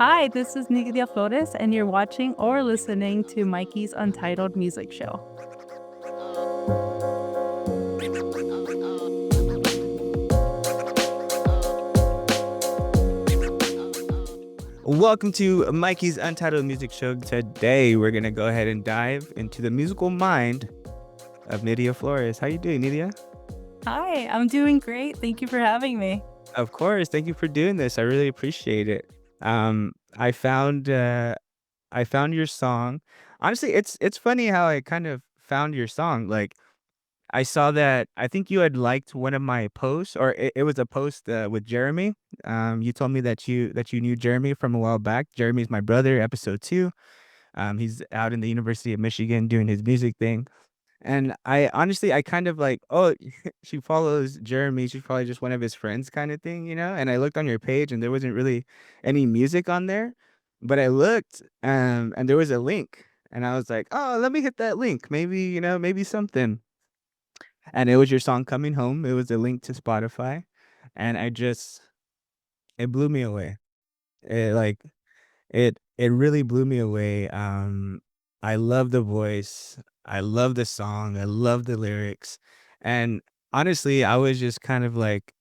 Hi, this is Nydia Flores, and you're watching or listening to Mikey's Untitled Music Show. Welcome to Mikey's Untitled Music Show. Today, we're gonna go ahead and dive into the musical mind of Nydia Flores. How you doing, Nydia? Hi, I'm doing great. Thank you for having me. Of course, thank you for doing this. I really appreciate it. Um, I found I found your song. Honestly, it's funny how I kind of found your song. Like I saw that I think you had liked one of my posts, or it was a post with Jeremy. You told me that you knew Jeremy from a while back. Jeremy's my brother, episode 2. He's out in the University of Michigan doing his music thing. And I honestly, I kind of like, oh, she follows Jeremy. She's probably just one of his friends, kind of thing, you know? And I looked on your page and there wasn't really any music on there. But I looked and there was a link. And I was like, oh, let me hit that link. Maybe, maybe something. And it was your song Coming Home. It was a link to Spotify. And it blew me away. It like it really blew me away. I love the voice, I love the song, I love the lyrics, and honestly, I was just kind of like,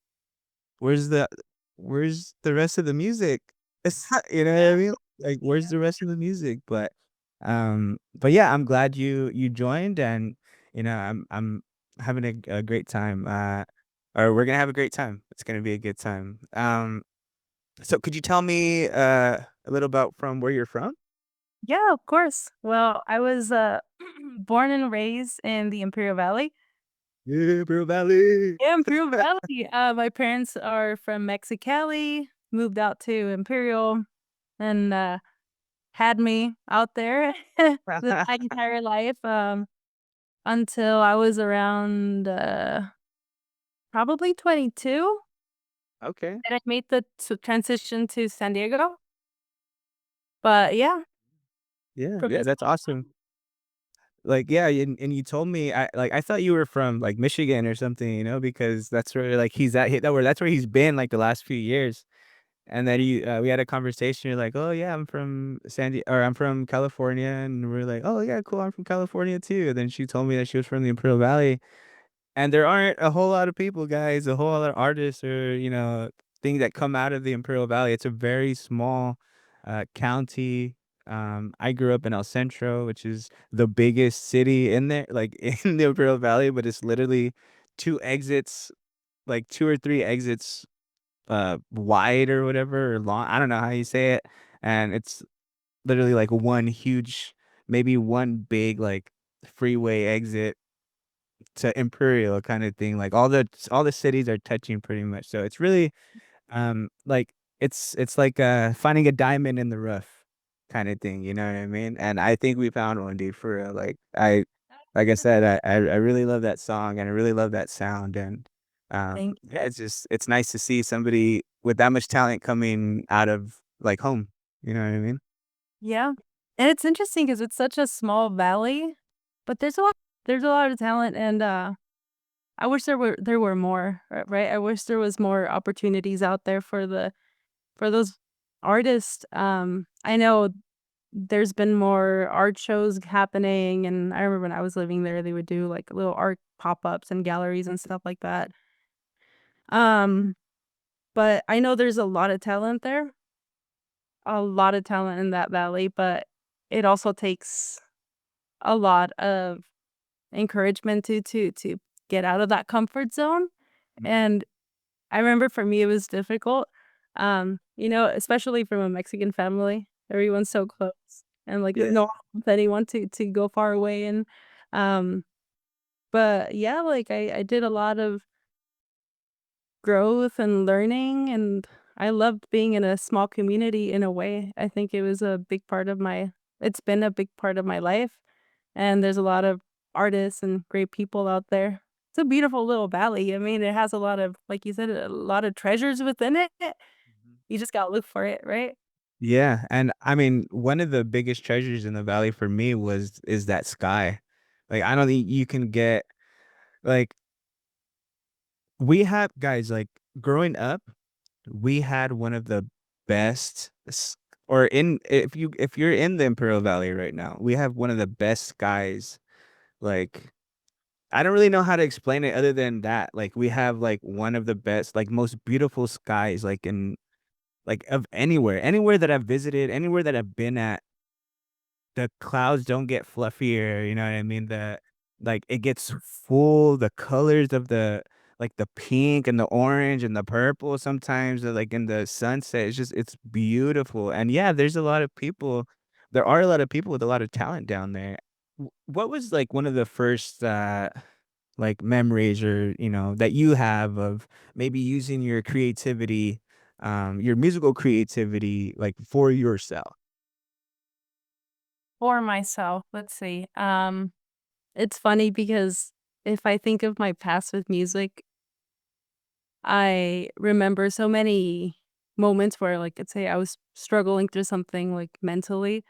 "Where's the where's the rest of the music?" It's not, you know what I Yeah, mean? Like, where's yeah. the rest of the music? But yeah, I'm glad you joined, and I'm having a great time. Or we're gonna have a great time. It's gonna be a good time. So could you tell me a little about from where you're from? Yeah, of course. Well, I was born and raised in the Imperial Valley. Yeah, Pearl Valley. Yeah, Imperial Valley. My parents are from Mexicali, moved out to Imperial, and had me out there my entire life until I was around probably 22. Okay. And I made the transition to San Diego, but yeah, Yeah, from yeah, this that's point awesome. Like, yeah, and you told me I thought you were from, like, Michigan or something, because that's where, like, he's at he that where that's where he's been, like, the last few years. And then we had a conversation, you're like, "Oh, yeah, I'm from I'm from California," and we're like, "Oh, yeah, cool, I'm from California too." And then she told me that she was from the Imperial Valley. And there aren't a whole lot of people, guys, a whole lot of artists or, things that come out of the Imperial Valley. It's a very small county. I grew up in El Centro, which is the biggest city in there, like in the Imperial Valley, but it's literally two exits, like two or three exits wide or whatever, or long. I don't know how you say it. And it's literally like one huge, maybe one big like freeway exit to Imperial kind of thing, like, all the cities are touching pretty much, so it's really, like, it's like, finding a diamond in the rough kinda thing, you know what I mean? And I think we found one, dude, for real, like I said, I really love that song, and I really love that sound, and, thank yeah, it's nice to see somebody with that much talent coming out of, like, home, you know what I mean? yeah, and it's interesting because it's such a small valley, but there's a lot of talent, and, I wish there were more, right? I wish there was more opportunities out there for those artists. I know there's been more art shows happening, and I remember when I was living there, they would do, like, little art pop-ups and galleries and stuff like that. Um, but I know there's a lot of talent in that valley, but it also takes a lot of encouragement to get out of that comfort zone, and I remember for me, it was difficult, especially from a Mexican family. Everyone's so close, and, like, Yeah. no one wants anyone to go far away, and, um but, yeah, like, I did a lot of growth and learning, and I loved being in a small community in a way. I think it was a big part of my it's been a big part of my life, and there's a lot of artists and great people out there. It's a beautiful little valley. I mean, it has a lot of, like you said, a lot of treasures within it. Mhm. You just gotta look for it, right? Yeah, and I mean, one of the biggest treasures in the valley for me is that sky. Like, I don't think you can get like, we have guys, like, growing up, we had one of the best or in if you're in the Imperial Valley right now, we have one of the best skies. Like I don't really know how to explain it other than that. Like we have like one of the best, like most beautiful skies, like in like of anywhere that I've visited, anywhere that I've been at. The clouds don't get fluffier, you know what I mean? The like, it gets full, the colors of the like, the pink and the orange and the purple sometimes, like, in the sunset, it's beautiful, and yeah, there are a lot of people with a lot of talent down there. What was, like, one of the first, like, memories or, that you have of maybe using your creativity, your musical creativity, like, for yourself? For myself, let's see, it's funny because if I think of my past with music, I remember so many moments where, like, let's say I was struggling through something, like, mentally,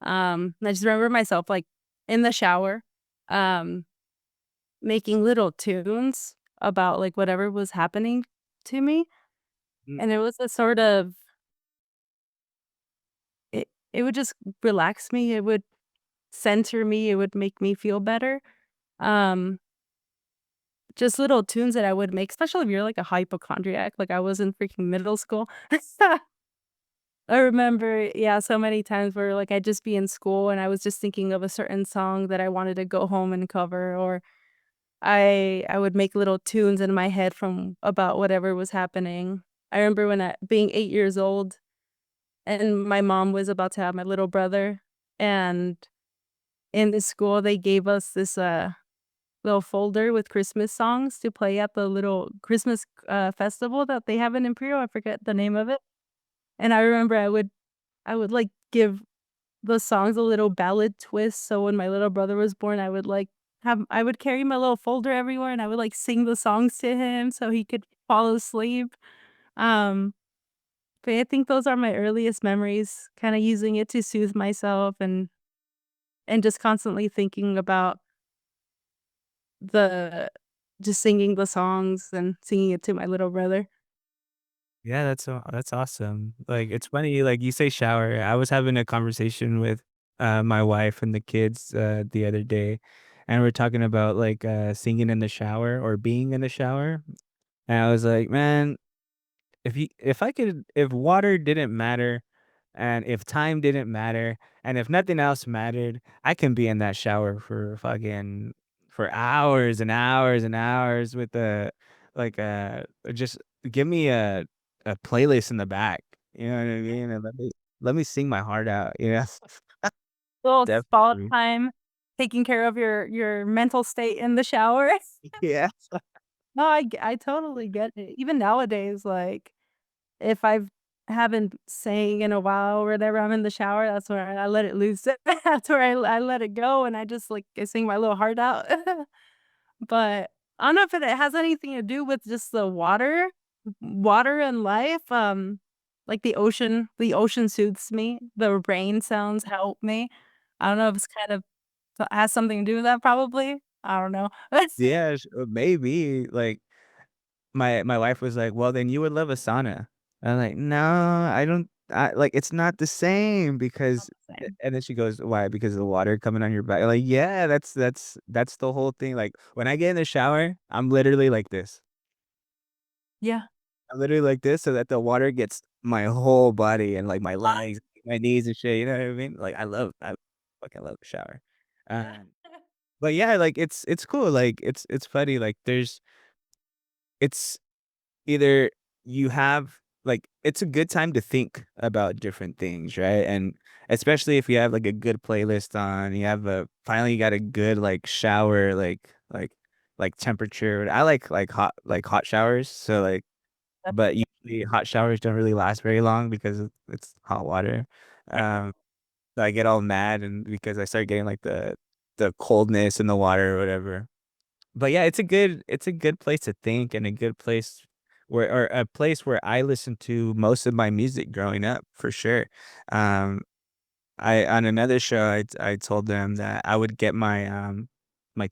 I just remember myself, like, in the shower, um, making little tunes about, like, whatever was happening to me, Mm, and it was a sort of it would just relax me, it would center me, it would make me feel better, um, just little tunes that I would make, especially if you're, like, a hypochondriac, like I was in freaking middle school. I remember, yeah, so many times where, like, I'd just be in school and I was just thinking of a certain song that I wanted to go home and cover, or I would make little tunes in my head from about whatever was happening. I remember when being 8 years old, and my mom was about to have my little brother, and in the school, they gave us this, little folder with Christmas songs to play at the little Christmas, festival that they have in Imperial, I forget the name of it, and I remember I would, like, give the songs a little ballad twist, so when my little brother was born, I would carry my little folder everywhere, and I would, like, sing the songs to him so he could fall asleep. Um, but I think those are my earliest memories, kinda using it to soothe myself and just constantly thinking about the just singing the songs and singing it to my little brother. yeah, that's awesome. Like, it's funny, like, you say shower. I was having a conversation with, my wife and the kids, the other day, and we're talking about, like, singing in the shower or being in the shower, and I was like, "Man, if water didn't matter, and if time didn't matter, and if nothing else mattered, I can be in that shower for hours and hours and hours with like, just give me a playlist in the back, you know what I mean? And let me sing my heart out, Little spa Definitely. time, taking care of your mental state in the shower. Yeah. No, I totally get it. Even nowadays, like, if haven't sang in a while or whatever, I'm in the shower, that's where I let it loose. That's where I let it go, and I just, like, I sing my little heart out. But I don't know if it has anything to do with just the water and life, like the ocean soothes me, the rain sounds help me. I don't know if it's kind of has something to do with that probably. I don't know. Yeah, maybe, like my wife was like, "Well, then you would love a sauna." I'm like, "No, I don't like, it's not the same because" Same. and then she goes, "Why? Because of the water coming on your back?" Like, yeah, that's the whole thing, like, when I get in the shower, I'm literally like this. Yeah. I'm literally like this so that the water gets my whole body and, like, my legs, my knees and shit, you know what I mean? Like, I fucking love the shower. Um, but yeah, like, it's cool, like, it's funny, like, it's either you have like, it's a good time to think about different things, right? And especially if you have, like, a good playlist on, you have a finally you got a good, like, shower, like, temperature. I like hot showers, so, like but usually hot showers don't really last very long because it's hot water. Um, so I get all mad and because I start getting, like, the coldness in the water or whatever. But yeah, it's a good place to think and a good place where or a place where I listened to most of my music growing up for sure. Um, I on another show, I told them that I would get my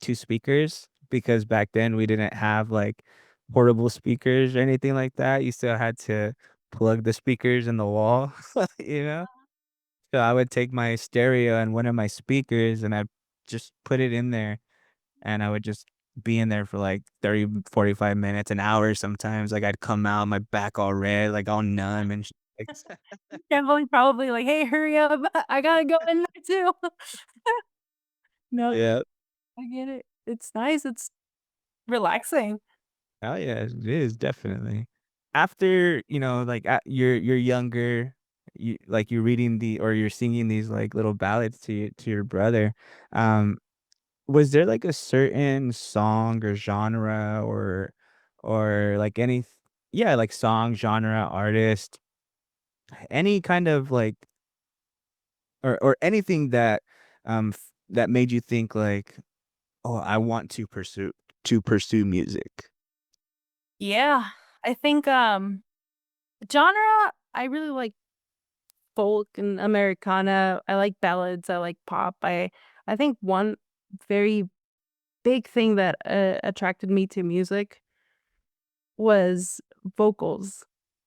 2 speakers because back then we didn't have, like, portable speakers or anything like that. You still had to plug the speakers in the wall, you know? So I would take my stereo and one of my speakers, and I'd just put it in there, and I would just be in there for, like, 30, 45 minutes, an hour sometimes. Like, I'd come out, my back all red, like, all numb and like Definitely probably like, "Hey, hurry up. I gotta go in there too." No, Yeah. I get it. It's nice, it's relaxing. Oh, yeah, it is, definitely. After, like, you're younger, you're reading or you're singing these, like, little ballads to your brother, um, was there, like, a certain song or genre like, yeah, like, song, genre, artist, any kind of, like or anything that, that made you think, like, "Oh, I want to pursue music." Yeah, I think, genre, I really like folk and Americana. I like ballads, I like pop. I think one very big thing that, attracted me to music was vocals.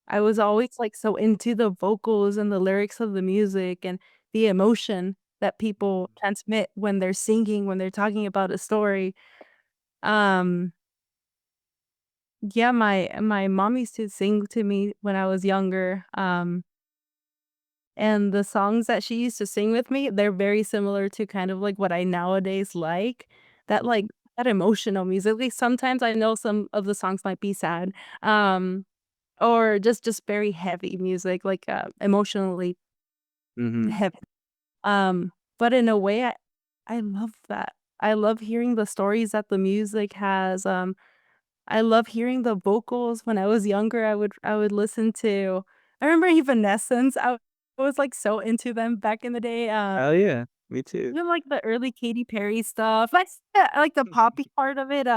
I was always, like, so into the vocals and the lyrics of the music and the emotion that people transmit when they're singing, when they're talking about a story. Um, yeah, my mom used to sing to me when I was younger, and the songs that she used to sing with me, they're very similar to kind of like what I nowadays like, that, like, that emotional music. Like, sometimes I know some of the songs might be sad, um, or just very heavy music, like, emotionally Mhm. heavy. But in a way, I love that. I love hearing the stories that the music has, I love hearing the vocals. When I was younger, I would listen to I remember Evanescence, I was, like, so into them back in the day, Oh, yeah. Me too. even, like, the early Katy Perry stuff, I like the poppy part of it,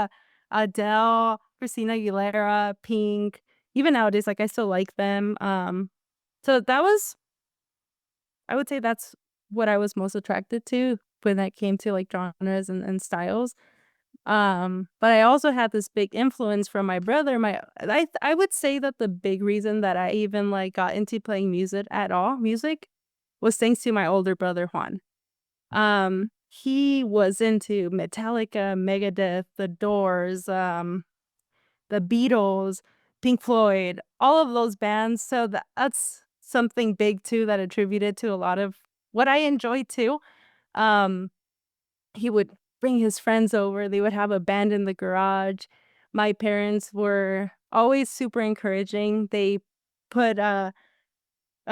Adele, Christina Aguilera, Pink, even nowadays, like, I still like them, so that was I would say that's what I was most attracted to when that came to, like, genres and styles. But I also had this big influence from my brother. I would say that the big reason that I even, like, got into playing music, was thanks to my older brother, Juan. He was into Metallica, Megadeth, The Doors, The Beatles, Pink Floyd, all of those bands, so that's something big too that attributed to a lot of what I enjoy too. Um he would bring his friends over, they would have a band in the garage. My parents were always super encouraging. They put a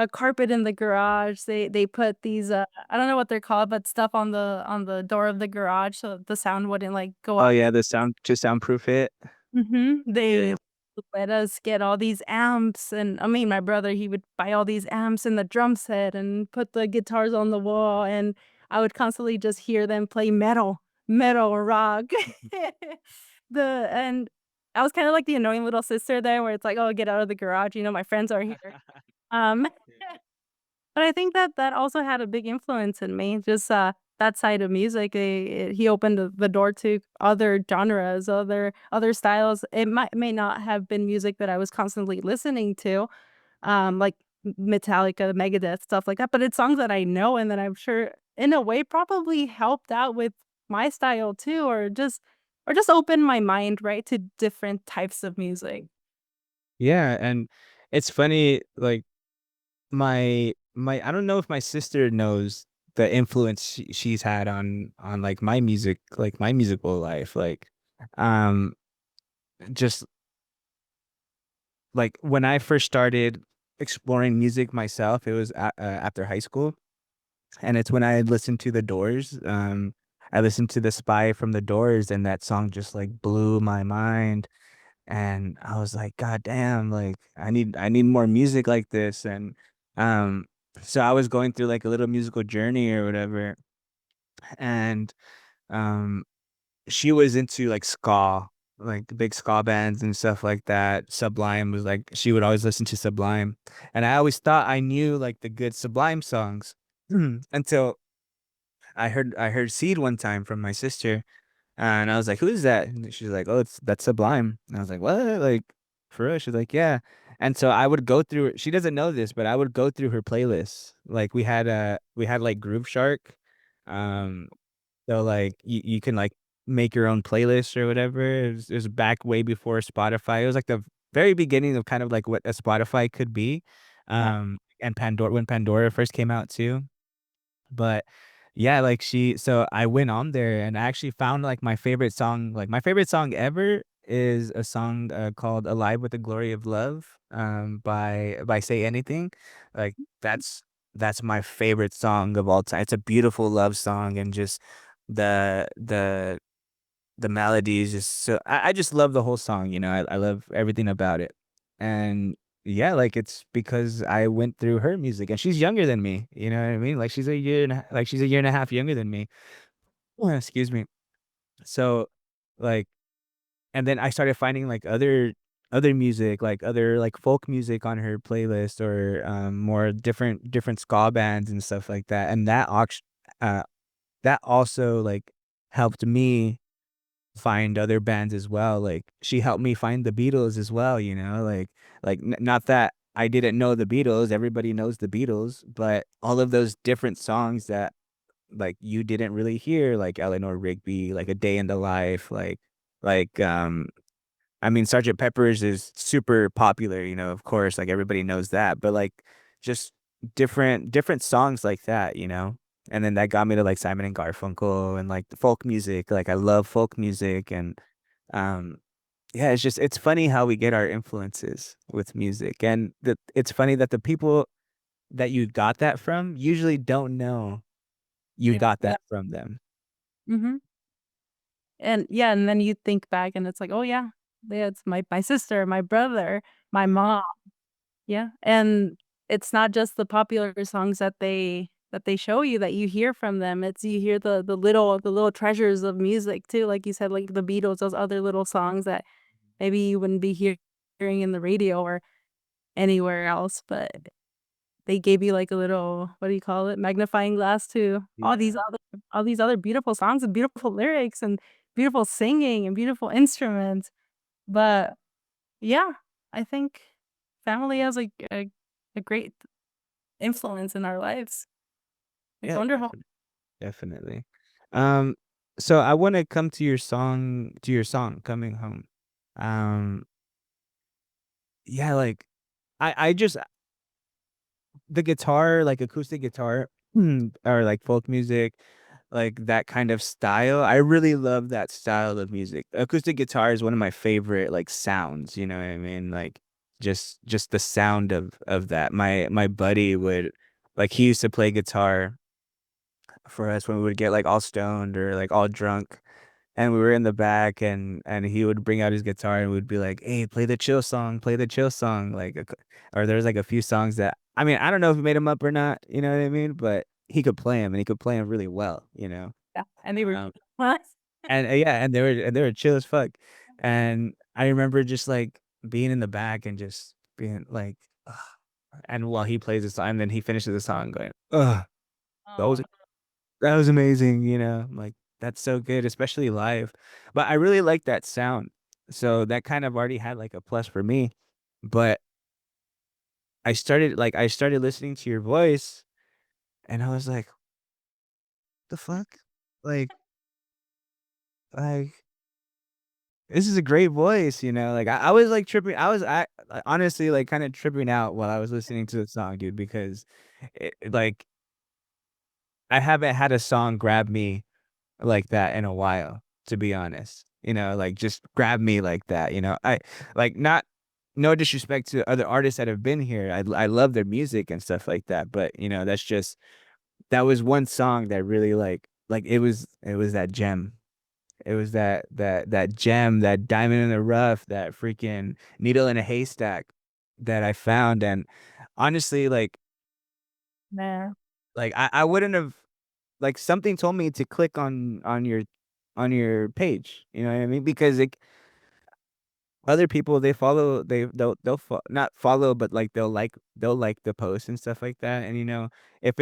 carpet in the garage. They put these, I don't know what they're called, but stuff on the door of the garage so the sound wouldn't, like, go Oh, out. yeah, the sound to soundproof it. Mhm. They let us get all these amps, and I mean, my brother, he would buy all these amps and the drum set and put the guitars on the wall, and I would constantly just hear them play metal, rock. And I was kinda like the annoying little sister there where it's like, "Oh, get out of the garage, my friends are here." Um But I think that that also had a big influence in me, just, that side of music, he opened the door to other genres, other styles. It may not have been music that I was constantly listening to, like Metallica, Megadeth, stuff like that, but it's songs that I know and that I'm sure, in a way, probably helped out with my style too, or just opened my mind, right, to different types of music. Yeah, and it's funny, like, my I don't know if my sister knows the influence she's had on, like, my music, like, my musical life, like, um, just, like, when I first started exploring music myself, it was after high school, and it's when I had listened to The Doors, I listened to The Spy from The Doors, and that song just, like, blew my mind. And I was like, "God damn, like, I need more music like this," and, um, so I was going through, like, a little musical journey or whatever, and, um, she was into, like, ska, like, the big ska bands and stuff like that. Sublime was, like, she would always listen to Sublime, and I always thought I knew, like, the good Sublime songs until I heard Seed one time from my sister, and I was like, "Who is that?" And she's like, "Oh, that's Sublime." And I was like, "What? Like, for real?" She's like, "Yeah." And so I would go through she doesn't know this, but I would go through her playlists. Like, we had, like, Groove Shark, um, so, like, you can, like, make your own playlist or whatever. It was back way before Spotify. It was, like, the very beginning of kind of, like, what a Spotify could be, Yeah. and Pandora when Pandora first came out too. But, yeah, like, I went on there and I actually found, like, my favorite song ever is a song, called "Alive with the Glory of Love," by Say Anything. Like, that's my favorite song of all time. It's a beautiful love song, and just the the the melody is just so I just love the whole song, I love everything about it. And yeah, like, it's because I went through her music, and she's younger than me, you know what I mean? Like, she's a year and a half younger than me. Excuse me. So, like, and then I started finding, like, other music, like, other, like, folk music on her playlist, or more different ska bands and stuff like that. And uh that also, like, helped me find other bands as well. Like, she helped me find the Beatles as well, like, not that I didn't know the Beatles, everybody knows the Beatles, but all of those different songs that, like, you didn't really hear, like Eleanor Rigby, like A Day in the Life, like, I mean, Sergeant Pepper's is super popular, of course, like, everybody knows that, but, like, just different songs like that, and then that got me to, like, Simon& and Garfunkel and, like, the folk music. Like, I love folk music. And, um, yeah, it's funny how we get our influences with music, and it's funny that the people that you got that from usually don't know you Yeah. got Yeah. that from them. Mhm. And yeah, and then you think back and it's like, "Oh, yeah, it's my sister, my brother, my mom." Yeah, and it's not just the popular songs that they show you that you hear from them, it's you hear the little treasures of music too, like you said, like the Beatles, those other little songs that maybe you wouldn't be hearing in the radio or anywhere else, but they gave you like a little, what do you call it, magnifying glass to Yeah. all these other beautiful songs and beautiful lyrics and beautiful singing and beautiful instruments. But yeah, I think family has a great influence in our lives. It's Yeah, wonderful. definitely. Um, so I wanna come to your song, "Coming Home." Um, yeah, like, I just the guitar, like acoustic guitar, or like folk music, like that kind of style. I really love that style of music. Acoustic guitar is one of my favorite like sounds, you know what I mean? Like, just the sound of that. My buddy would like he used to play guitar for us when we would get like all stoned or like all drunk, and we were in the back, and he would bring out his guitar and we'd be like, "Hey, play the chill song." Or there's like a few songs that I mean, I don't know if he made them up or not, you know what I mean? But he could play them, and he could play them really well. Yeah, and they were Um, what? yeah, and they were chill as fuck. And I remember just like being in the back and just being like, ugh. And while he plays the song, and then he finishes the song going, ugh, those Oh, that was amazing, I'm like, "That's so good," especially live. But I really like that sound, so that kind of already had, like, a plus for me. But I started listening to your voice, and I was like, "The fuck?" Like like, this is a great voice, Like, I was, like, tripping honestly, like, kinda tripping out while I was listening to the song, dude, because like, I haven't had a song grab me like that in a while, to be honest. Like, just grab me like that, I like, not no disrespect to other artists that have been here. I love their music and stuff like that, but, that was one song that really, like, it was that gem. It was that gem, that diamond in the rough, that freaking needle in a haystack that I found. And honestly, man. I wouldn't have like, something told me to click on your page, you know what I mean? Because, like, other people, not follow, but, like, they'll like the post and stuff like that. And, if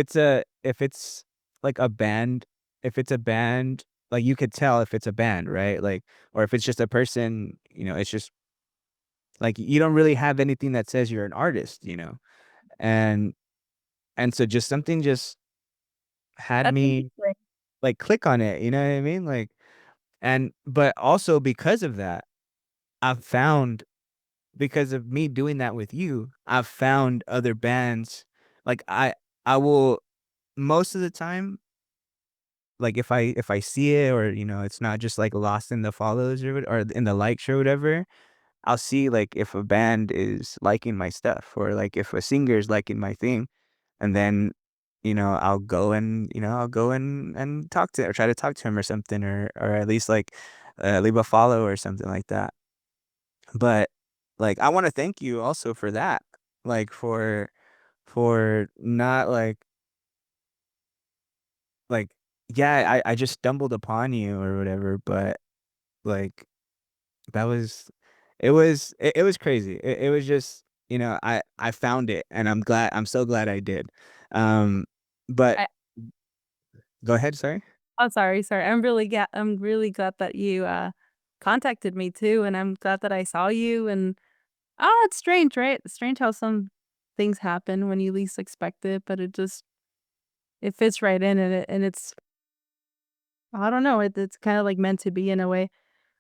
it's, like, a band if it's a band, like, you could tell if it's a band, right? Like, or if it's just a person, it's just Like, you don't really have anything that says you're an artist, you know? And so just something just had That's me, interesting. like, click on it, you know what I mean? Like, and but also because of that, I've found because of me doing that with you, I've found other bands, like, I will most of the time, like, if I see it or, you know, it's not just, like, lost in the follows or in the likes or whatever, I'll see, like, if a band is liking my stuff or, like, if a singer is liking my thing, and then, you know, I'll go and talk to or try to talk to him or something or at least, like, leave a follow or something like that. But, like, I wanna thank you also for that, like, for not, like yeah, I just stumbled upon you or whatever, but, like, that was it was crazy. It was just, you know, I found it, and I'm so glad I did. Um, but I go ahead, sorry? oh, sorry. I'm really glad that you, contacted me too, and I'm glad that I saw you, and oh, it's strange, right? It's strange how some things happen when you least expect it, but it fits right in, and it's I don't know, it's kinda, like, meant to be in a way.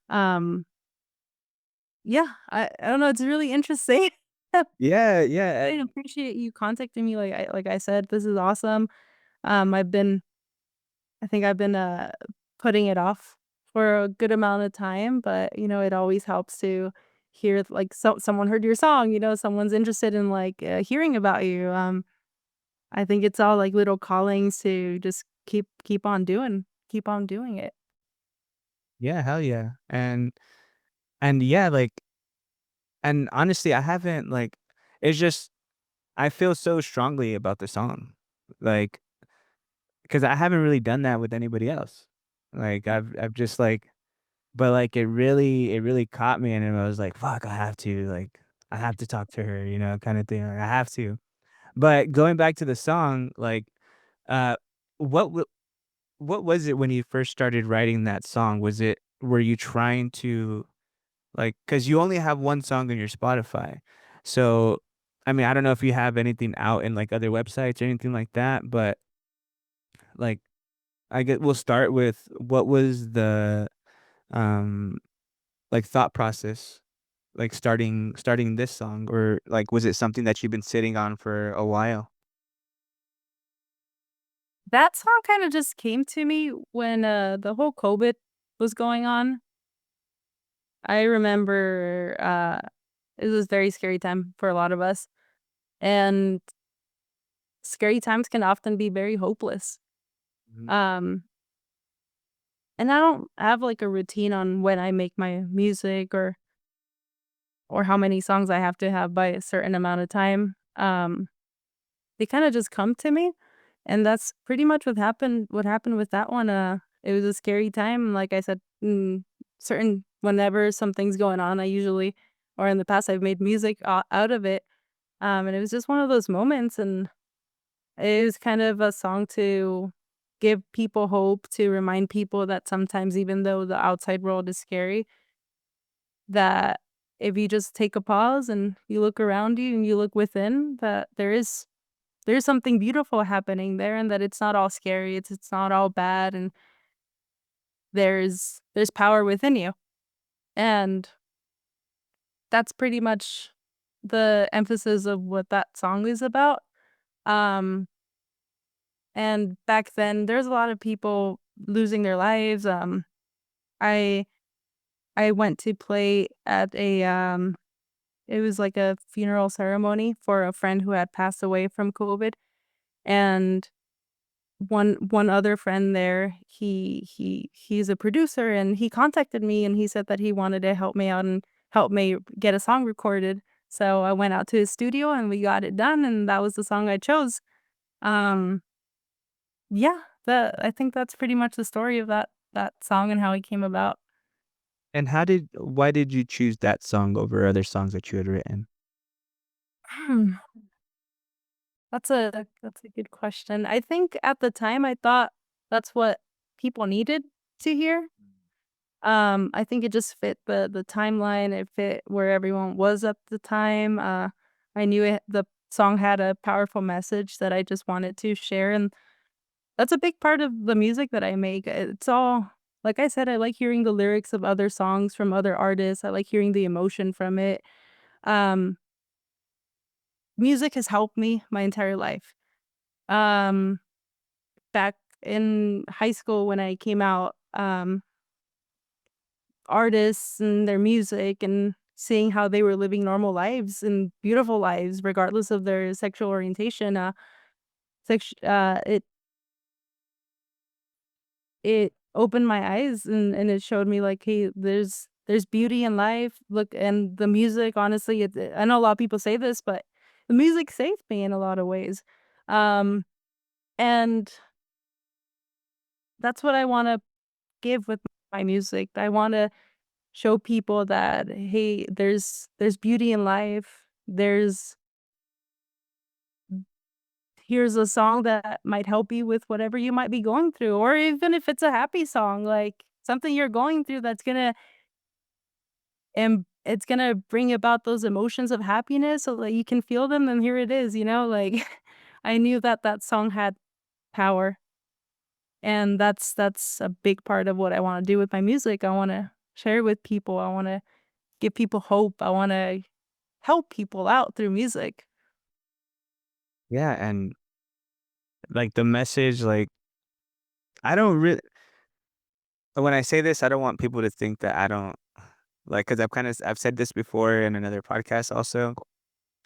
Um, yeah, I don't know, it's really interesting. Yeah, yeah, I appreciate you contacting me, like I said, this is awesome. I've been I think I've been, putting it off for a good amount of time, but, you know, it always helps to hear, like, someone heard your song, you know, someone's interested in, like, hearing about you. I think it's all, like, little callings to just keep on doing it. yeah, hell yeah, and yeah, like and honestly, I haven't, like it's just I feel so strongly about the song, like, because I haven't really done that with anybody else. Like, I've just, like but, like, it really caught me, and then I was like, "Fuck, I have to talk to her," you know, kinda thing, like, I have to. But going back to the song, like, uh, what w what was it when you first started writing that song? Were you trying to, like, because you only have 1 song on your Spotify. So, I mean, I don't know if you have anything out in, like, other websites or anything like that, but, like, I get we'll start with what was the, um, like, thought process, like, starting this song? Or, like, was it something that you've been sitting on for a while? That song kinda just came to me when, the whole COVID was going on. I remember, it was a very scary time for a lot of us, and scary times can often be very hopeless. Mhm. Um, and I don't have, like, a routine on when I make my music or how many songs I have to have by a certain amount of time. They kinda just come to me, and that's pretty much what happened with that one. It was a scary time, like I said, certain whenever something's going on, I usually or in the past, I've made music out of it, and it was just one of those moments, and it was kind of a song to give people hope, to remind people that sometimes even though the outside world is scary, that if you just take a pause and you look around you and you look within, that there's something beautiful happening there and that it's not all scary, it's not all bad, and there's power within you. And that's pretty much the emphasis of what that song is about. Um, and back then, there's a lot of people losing their lives. I I went to play at it was like a funeral ceremony for a friend who had passed away from COVID, and one other friend there, he's a producer, and he contacted me, and he said that he wanted to help me out and help me get a song recorded. So I went out to his studio, and we got it done, and that was the song I chose. Um, yeah, that I think that's pretty much the story of that song and how it came about. And why did you choose that song over other songs that you had written? That's a good question. I think at the time I thought that's what people needed to hear. I think it just fit the timeline, it fit where everyone was at the time, I knew the song had a powerful message that I just wanted to share, and that's a big part of the music that I make. It's all like I said, I like hearing the lyrics of other songs from other artists, I like hearing the emotion from it. Um, Music has helped me my entire life. Um, Back in high school when I came out, artists and their music and seeing how they were living normal lives and beautiful lives regardless of their sexual orientation, it opened my eyes and it showed me like, "Hey, there's beauty in life." Look, and the music, honestly, I know a lot of people say this, but the music saved me in a lot of ways. Um, and that's what I wanna give with my music. I wanna show people that, hey, there's beauty in life. Here's a song that might help you with whatever you might be going through, or even if it's a happy song, like something you're going through that's gonna and it's gonna bring about those emotions of happiness so that you can feel them, and here it is, like I knew that that song had power, and that's a big part of what I wanna do with my music. I wanna share with people. I wanna give people hope. I wanna help people out through music. Yeah, and like the message, like I don't really when I say this, I don't want people to think that I don't like because I've said this before in another podcast also,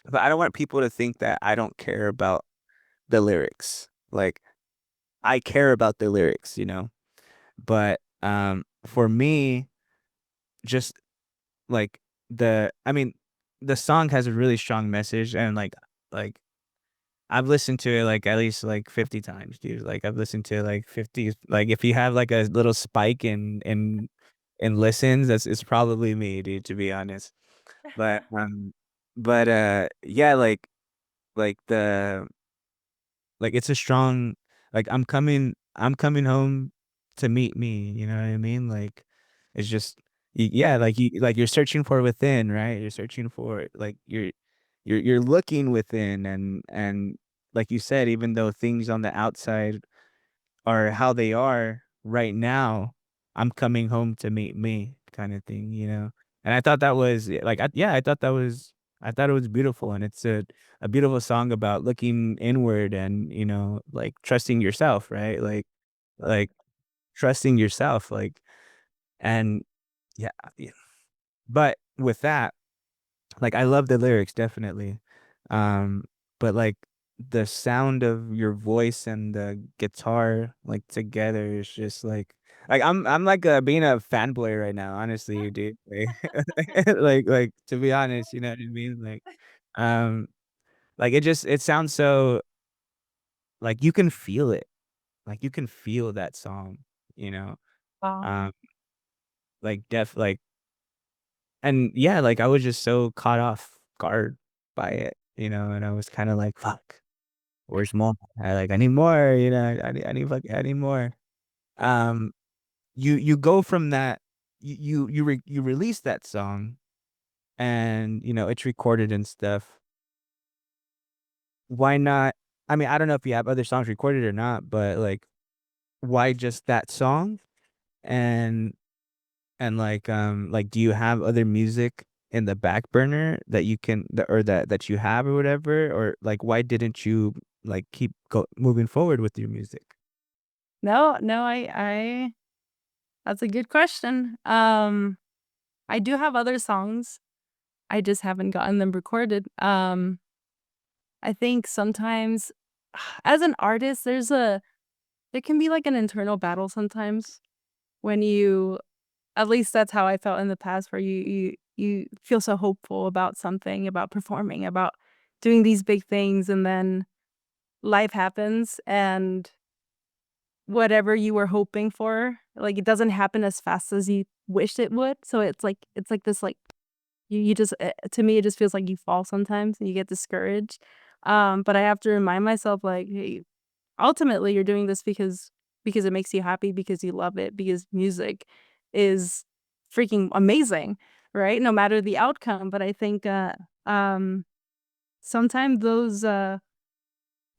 but I don't want people to think that I don't care about the lyrics. Like I care about the lyrics, but for me, just like I mean, the song has a really strong message, and like I've listened to it, like, at least, like, 50 times, dude, like, I've listened to, like, 50 like, if you have, like, a little spike in listens, that's it's probably me, dude, to be honest. But, yeah, the like, it's a strong I'm coming home to meet me, you know what I mean? Like, it's just yeah, you're searching for within, right? You're searching for like, you're looking within and like you said, even though things on the outside are how they are right now, I'm coming home to meet me kinda thing, you know? And I thought that was like, I thought it was beautiful, and it's a beautiful song about looking inward and, like, trusting yourself, right? Like, trusting yourself, like and yeah, yeah. But with that, like, I love the lyrics, definitely. Um, but, like, the sound of your voice and the guitar, like, together is just, I'm, like, being a fanboy right now, honestly, dude. Like, to be honest, you know what I mean? Um, it sounds so like, you can feel it. Like, you can feel that song, you know? Wow. Um, and yeah, like, I was just so caught off guard by it, and I was kinda like, "Fuck, where's more?" I need more, I need more. Um, you go from that you release that song and, it's recorded and stuff. Why not I mean, I don't know if you have other songs recorded or not, but, like, why just that song? And do you have other music in the back burner that you can that you have or whatever? Or, like, why didn't you, like, keep moving forward with your music? No, no, I that's a good question. I do have other songs. I just haven't gotten them recorded. I think sometimes as an artist, there can be like an internal battle sometimes when you at least that's how I felt in the past where you feel so hopeful about something, about performing, about doing these big things, and then life happens and whatever you were hoping for, like, it doesn't happen as fast as you wished it would, so it's like this, like, you just to me, it just feels like you fall sometimes and you get discouraged, but I have to remind myself, like, "Hey, ultimately, you're doing this because it makes you happy, because you love it, because music is freaking amazing, right? No matter the outcome. But I think um sometimes those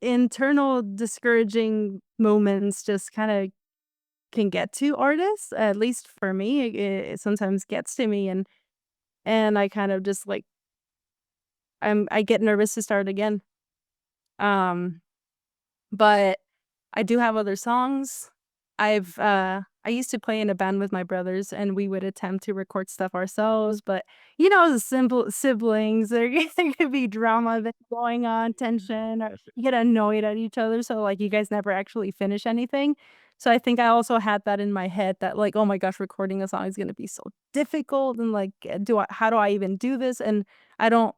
internal discouraging moments just kind of can get to artists. At least for me, it sometimes gets to me, and I kind of just like I get nervous to start again. Um, but I do have other songs. I used to play in a band with my brothers, and we would attempt to record stuff ourselves, but, the simple siblings, there could be drama that's going on, tension, or you get annoyed at each other, so, like, you guys never actually finish anything. So I think I also had that in my head that, like, "Oh my gosh, recording a song is gonna be so difficult," and, like, do I how do I even do this? And I don't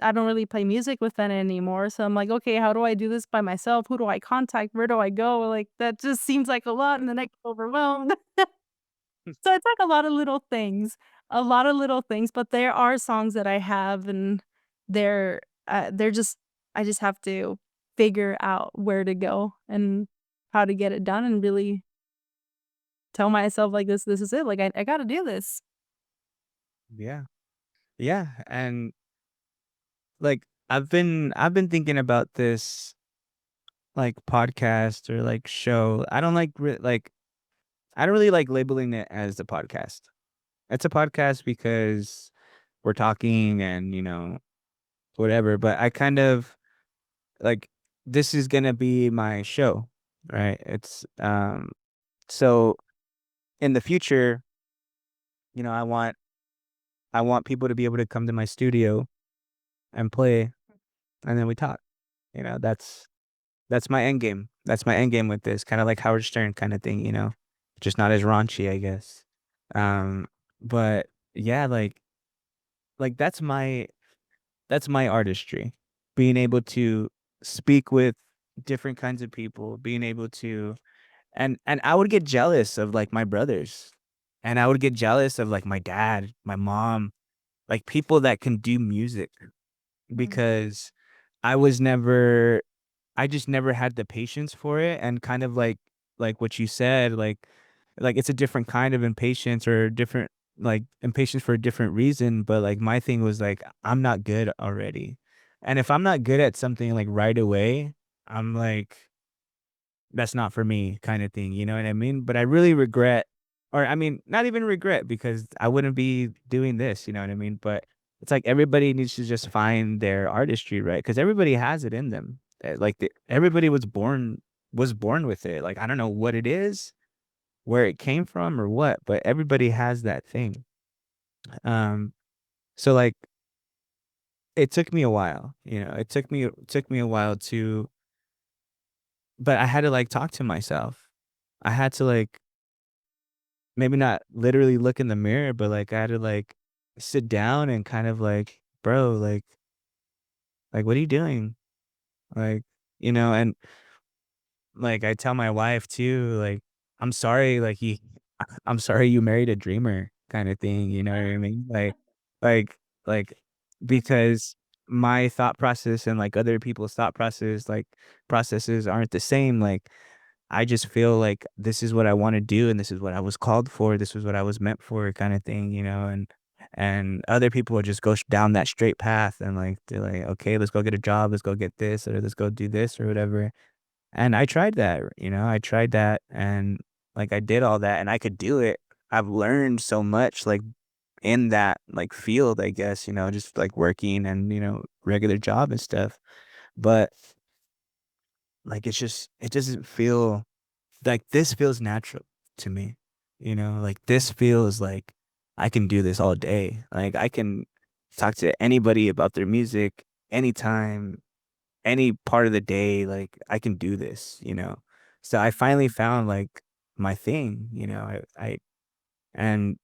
I don't really play music with them anymore, so I'm like, "Okay, how do I do this by myself? Who do I contact? Where do I go?" Like, that just seems like a lot, and then I get overwhelmed. So it's like a lot of little things, but there are songs that I have, and they're just I just have to figure out where to go and how to get it done and really tell myself, like, "This is it, like, I gotta do this." Yeah. Yeah, and, like, I've been thinking about this, like, podcast or, like, show. I don't I don't really like labeling it as a podcast. It's a podcast because we're talking and, whatever, but I kind of like, this is gonna be my show, right? So in the future, I want people to be able to come to my studio and play, and then we talk. You know, that's my end game. That's my end game with this, kinda like Howard Stern kinda thing, just not as raunchy, I guess. Um, but yeah, like that's my artistry. Being able to speak with different kinds of people, being able to and I would get jealous of, like, my brothers, and I would get jealous of, like, my dad, my mom, like, people that can do music Mm. because I was never I just never had the patience for it, and kind of like what you said, like it's a different kind of impatience or different like impatience for a different reason, but like my thing was like I'm not good already. And if I'm not good at something like right away, I'm like that's not for me kind of thing, you know what I mean? But I really regret or I mean, not even regret because I wouldn't be doing this, you know what I mean? But it's like everybody needs to just find their artistry, right? Because everybody has it in them. Everybody was born with it. Like I don't know what it is, where it came from or what, but everybody has that thing. Um so like it took me a while, it took me a while to but I had to like talk to myself. I had to like maybe not literally look in the mirror, but, like, I had to, like, sit down and kind of like, "Bro, like, what are you doing?" Like, and, like, I tell my wife too, like, "I'm sorry, like, I'm sorry you married a dreamer," kinda thing, you know what I mean? Like like, because my thought process and, like, other people's thought processes aren't the same, like I just feel like this is what I wanna do, and this is what I was called for, this was what I was meant for kinda thing, and other people would just go down that straight path and, like, they're like, "Okay, let's go get a job, let's go get this, or let's go do this," or whatever, and I tried that, I tried that, and, like, I did all that, and I could do it. I've learned so much, like, in that, like, field, I guess, just, like, working and, regular job and stuff, but, like, it doesn't feel like, this feels natural to me, like, this feels like I can do this all day. Like, I can talk to anybody about their music anytime, any part of the day, like, I can do this. So I finally found, like, my thing, and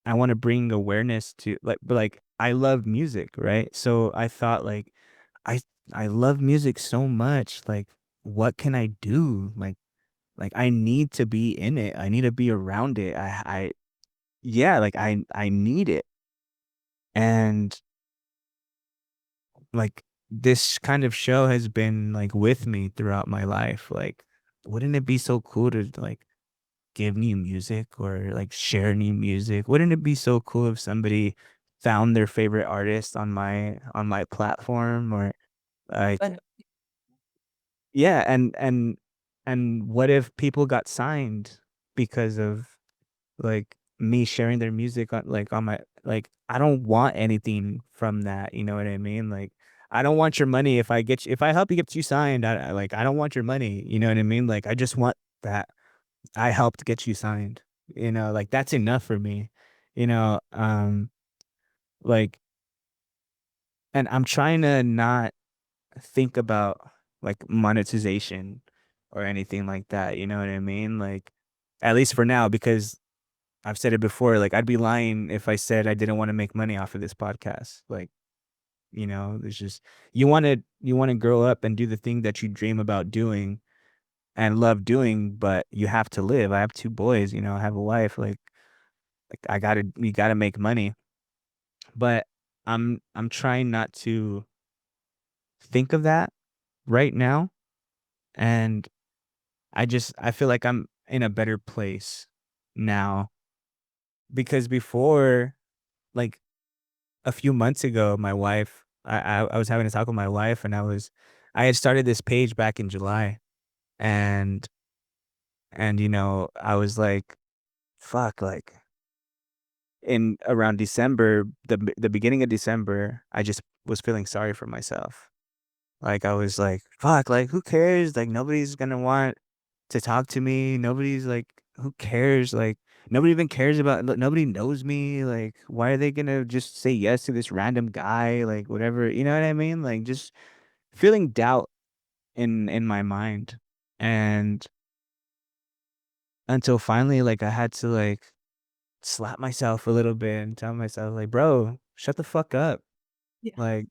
I wanna bring awareness to but, I love music, right? So I thought, like, I I love music so much, like, what can I do? Like, I need to be in it. I need to be around it. Yeah, like, I need it. And, like, this kind of show has been, like, with me throughout my life. Like, wouldn't it be so cool to, like, give new music or like share new music? Wouldn't it be so cool if somebody found their favorite artist on my platform or like But yeah, and what if people got signed because of like me sharing their music on like on my like I don't want anything from that, you know what I mean? Like I don't want your money if I get you, if I help you get you signed, like I don't want your money, you know what I mean? Like I just want that I helped get you signed. You know, like that's enough for me. You know, and I'm trying to not think about like monetization or anything like that, you know what I mean? Like at least for now because I've said it before, like I'd be lying if I said I didn't want to make money off of this podcast. Like, you know, it's just you want to grow up and do the thing that you dream about doing and love doing, but you have to live. I have two boys, you know, I have a wife, like I gotta you gotta make money. But I'm trying not to think of that right now. And I feel like I'm in a better place now because before, like a few months ago, my wife, I was having a talk with my wife, and I had started this page back in July, and you know, I was like, fuck, like in around December, the beginning of December, I just was feeling sorry for myself. Like I was like, fuck, like who cares? Like nobody's gonna want to talk to me. Nobody's like, who cares? Like nobody even cares about nobody knows me. Like, why are they gonna just say yes to this random guy? Like whatever, you know what I mean? Like just feeling doubt in my mind. And until finally like I had to like slap myself a little bit and tell myself like, bro, shut the fuck up. yeah. Like,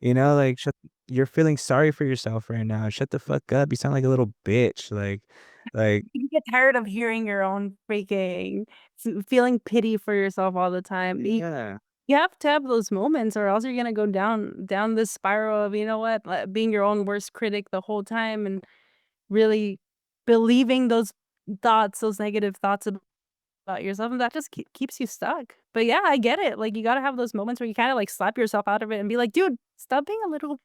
you know, like you're feeling sorry for yourself right now. Shut the fuck up. You sound like a little bitch. Like You get tired of hearing your own freaking feeling pity for yourself all the time. yeah. You have to have those moments or else you're gonna go down this spiral of, you know what, being your own worst critic the whole time and really believing those thoughts, those negative thoughts about yourself, and that just keeps you stuck. But yeah, I get it. Like you gotta have those moments where you kinda like slap yourself out of it and be like, dude, stop being a little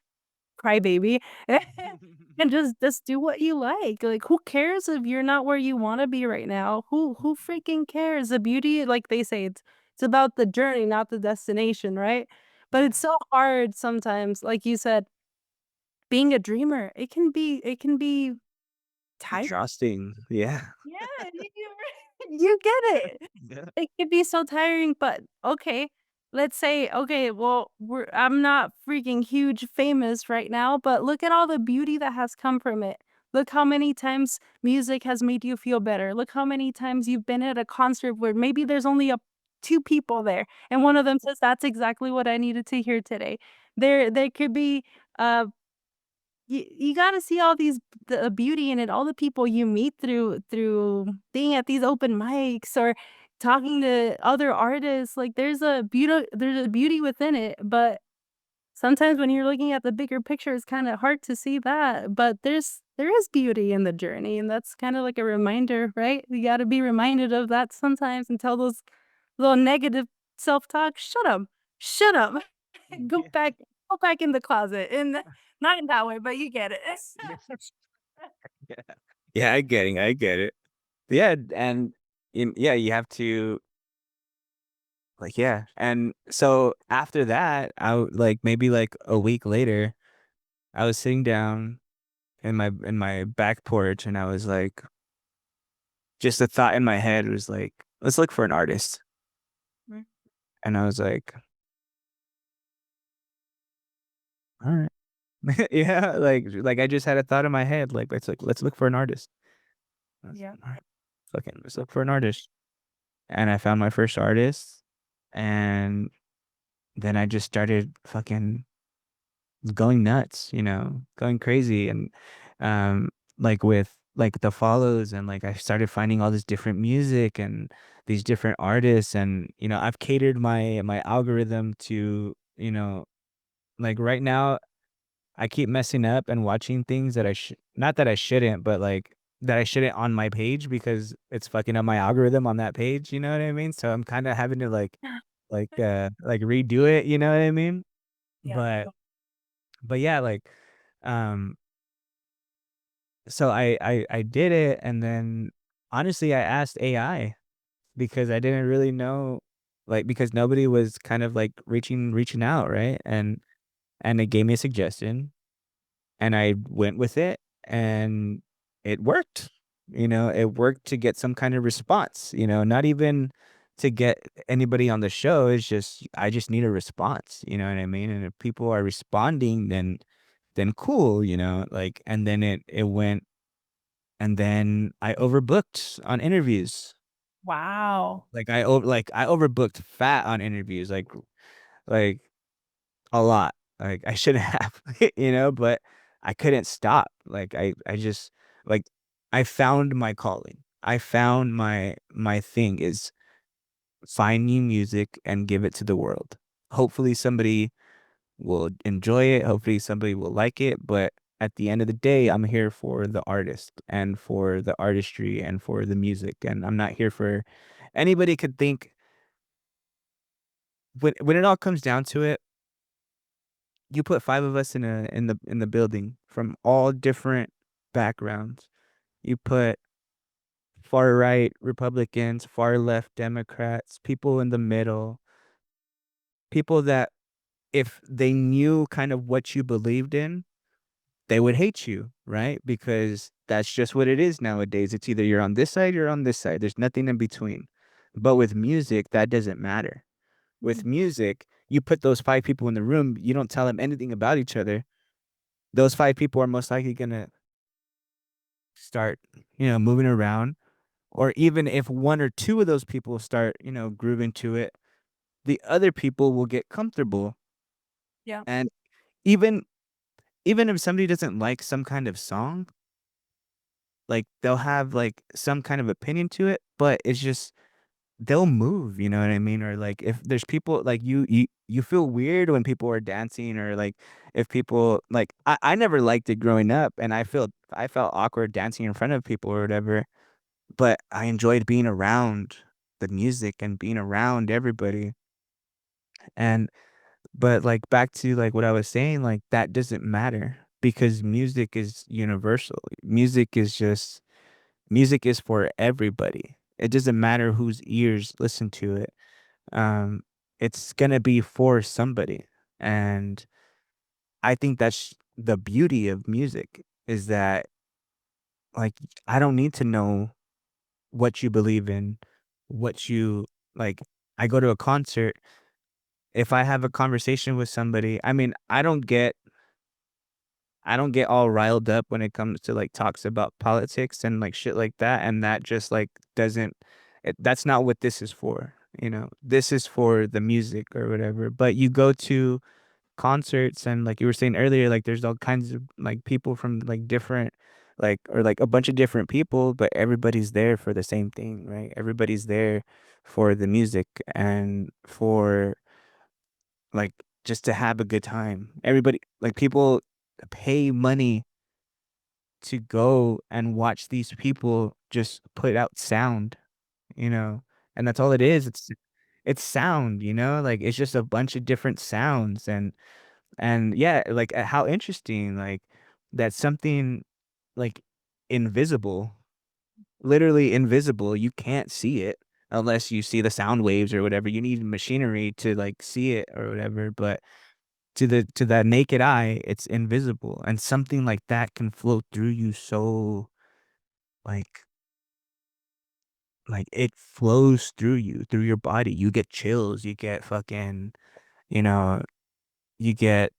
crybaby and just do what you like. Like, who cares if you're not where you wanna be right now? Who freaking cares? The beauty, like they say, it's about the journey, not the destination, right? But it's so hard sometimes, like you said, being a dreamer, it can be tiring. Exhausting. Yeah. Yeah, you get it. Yeah. It could be so tiring, but okay, let's say, okay, well, I'm not freaking huge famous right now, but look at all the beauty that has come from it. Look how many times music has made you feel better. Look how many times you've been at a concert where maybe there's only a two people there, and one of them says, "That's exactly what I needed to hear today." There could be, uh you gotta see all these the beauty in it, all the people you meet through being at these open mics or talking to other artists, like, there's a beauty within it, but sometimes when you're looking at the bigger picture, it's kinda hard to see that, but there is beauty in the journey, and that's kinda like a reminder, right? You gotta be reminded of that sometimes and tell those little negative self-talk, "Shut up. Shut up. Go Yeah. back go back in the closet," and not in that way, but you get it. Yeah. Yeah, I get it. Yeah, and yeah, you have to like yeah. And so after that, like maybe like a week later, I was sitting down in my back porch and I was like just a thought in my head was like, let's look for an artist. Mm, And I was like, all right. Yeah, like I just had a thought in my head, like let's look for an artist. I was yeah. like, all right, fucking let's look for an artist. And I found my first artist, and then I just started fucking going nuts, you know, going crazy, and um, like with like the follows, and like I started finding all this different music and these different artists, and you know, I've catered my algorithm to, you know, like right now I keep messing up and watching things that not that I shouldn't, but like that I shouldn't on my page because it's fucking up my algorithm on that page, you know what I mean? So I'm kinda having to, like, redo it, you know what I mean? Yeah. But yeah, like, um, so I did it, and then, honestly, I asked AI because I didn't really know, like, because nobody was kind of, like, reaching out, right? And it gave me a suggestion, and I went with it, and it worked. It worked to get some kind of response, not even to get anybody on the show. It's just I just need a response, you know what I mean? And if people are responding, then cool, like, and then it went, and then I overbooked on interviews. Wow. I overbooked fat on interviews, like a lot. Like, I shouldn't have, but I couldn't stop. Like, I just, like, I found my calling. I found my thing is find new music and give it to the world. Hopefully somebody will enjoy it. Hopefully somebody will like it. But at the end of the day, I'm here for the artist and for the artistry and for the music. And I'm not here for anybody could think when it all comes down to it, you put 5 of us in the building from all different backgrounds. You put far right Republicans, far left Democrats, people in the middle, people that if they knew kind of what you believed in, they would hate you, right? Because that's just what it is nowadays. It's either you're on this side, you're on this side. There's nothing in between. But with music, that doesn't matter. With Mhm. music, you put those 5 people in the room, you don't tell them anything about each other. Those 5 people are most likely gonna start, moving around, or even if 1 or 2 of those people start, grooving to it, the other people will get comfortable, Yeah. and even even if somebody doesn't like some kind of song, like, they'll have, like, some kind of opinion to it, but it's just they'll move, you know what I mean? Or, like, if there's people like, you feel weird when people are dancing, or, like, if people like, I never liked it growing up, and I felt awkward dancing in front of people or whatever. But I enjoyed being around the music and being around everybody, and but, like, back to, like, what I was saying, like, that doesn't matter because music is universal. Music is for everybody. It doesn't matter whose ears listen to it. Um, it's gonna be for somebody, and I think that's the beauty of music is that, like, I don't need to know what you believe in, what you like. I go to a concert, if I have a conversation with somebody, I mean, I don't get all riled up when it comes to, like, talks about politics and, like, shit like that, and that just, like, doesn't that's not what this is for, This is for the music or whatever, but you go to concerts and, like you were saying earlier, like, there's all kinds of, like, people from, like, different, or, like, a bunch of different people, but everybody's there for the same thing, right? Everybody's there for the music and for, like, just to have a good time. Everybody like, people pay money to go and watch these people just put out sound, you know? And that's all it is. It's sound, Like, it's just a bunch of different sounds, and yeah, like, how interesting, like, that something, like, invisible, literally invisible, you can't see it unless you see the sound waves or whatever. You need machinery to, like, see it or whatever, but to the naked eye, it's invisible, and something like that can flow through you so, like it flows through you, through your body. You get chills, you get fucking, you know, you get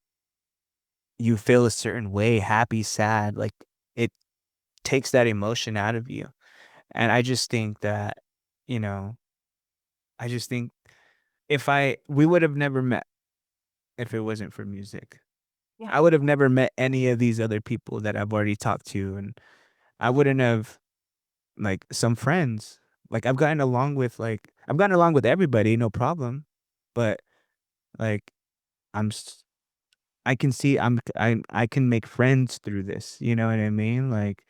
you feel a certain way, happy, sad, like, it takes that emotion out of you, and I just think that, you know, I just think if I we would have never met if it wasn't for music. Yeah. I would have never met any of these other people that I've already talked to, and I wouldn't have, like, some friends. Like, I've gotten along with everybody, no problem, but, like, I'm s I can see I can make friends through this, you know what I mean? Like,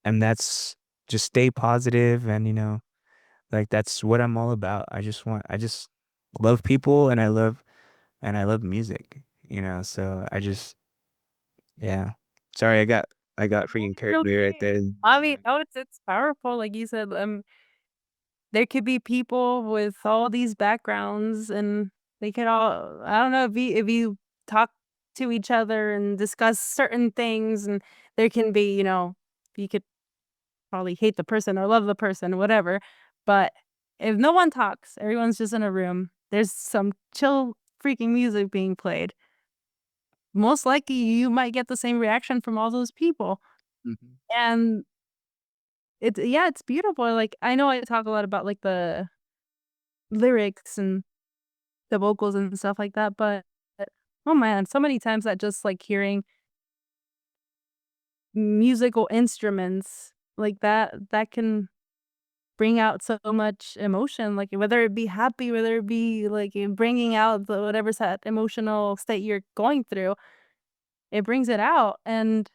and that's just stay positive and like that's what I'm all about. I just love people and I love music, so I just yeah. Sorry, I got No, freaking carried you're away right okay. there. I mean, no, it's powerful, like you said. There could be people with all these backgrounds, and they could all. I don't know if you talk to each other and discuss certain things, and there can be, you could probably hate the person or love the person, whatever. But if no one talks, everyone's just in a room. There's some chill freaking music being played. Most likely, you might get the same reaction from all those people, Mhm. and it's beautiful. Like, I know I talk a lot about, like, the lyrics and the vocals and stuff like that, but, oh man, so many times that just, like, hearing musical instruments like that can bring out so much emotion, like, whether it be happy, whether it be, like, bringing out the whatever that emotional state you're going through, it brings it out, and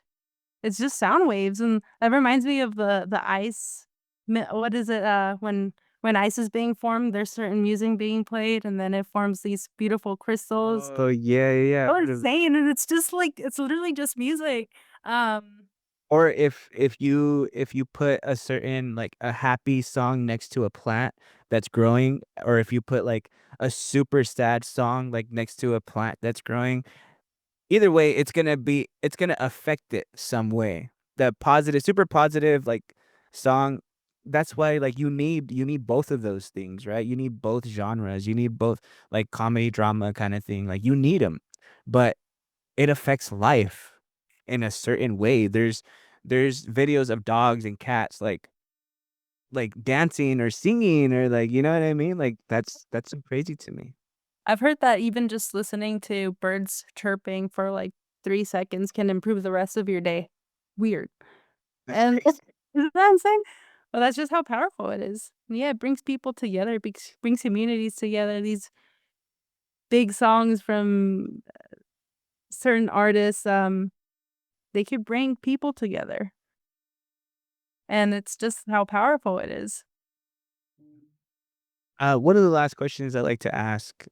it's just sound waves, and that reminds me of the ice what is it, when ice is being formed, there's certain music being played, and then it forms these beautiful crystals. Oh yeah, yeah, yeah. So insane, and it's just, like, it's literally just music. Um, Or if you put a certain like a happy song next to a plant that's growing, or if you put like a super sad song like next to a plant that's growing, either way, it's gonna affect it some way. The positive, super positive like song, that's why like you need both of those things, right? You need both genres. You need both like comedy, drama kind of thing. Like you need them. But it affects life in a certain way. There's videos of dogs and cats like dancing or singing or like, you know what I mean? Like that's so crazy to me. I've heard that even just listening to birds chirping for, like, 3 seconds can improve the rest of your day. Weird. That's And crazy. isn't that insane? Well, that's just how powerful it is. Yeah, it brings people together, it brings communities together, these big songs from certain artists, they could bring people together, and it's just how powerful it is. One of the last questions I like to ask,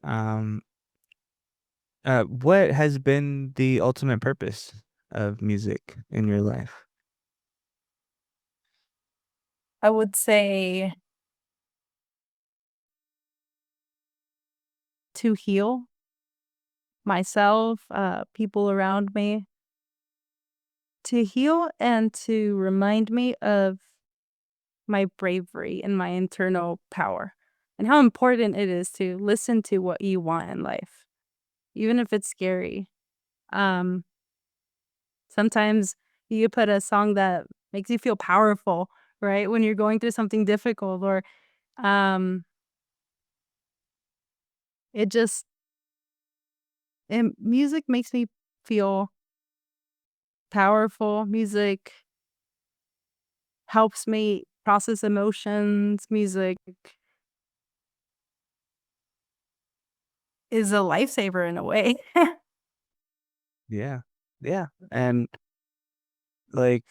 what has been the ultimate purpose of music in your life? I would say to heal myself, people around me, to heal and to remind me of my bravery and my internal power, and how important it is to listen to what you want in life, even if it's scary. Um, Sometimes you put a song that makes you feel powerful, right? When you're going through something difficult, or um, it just and music makes me feel powerful. Music helps me process emotions. Music is a lifesaver in a way. Yeah. Yeah. And like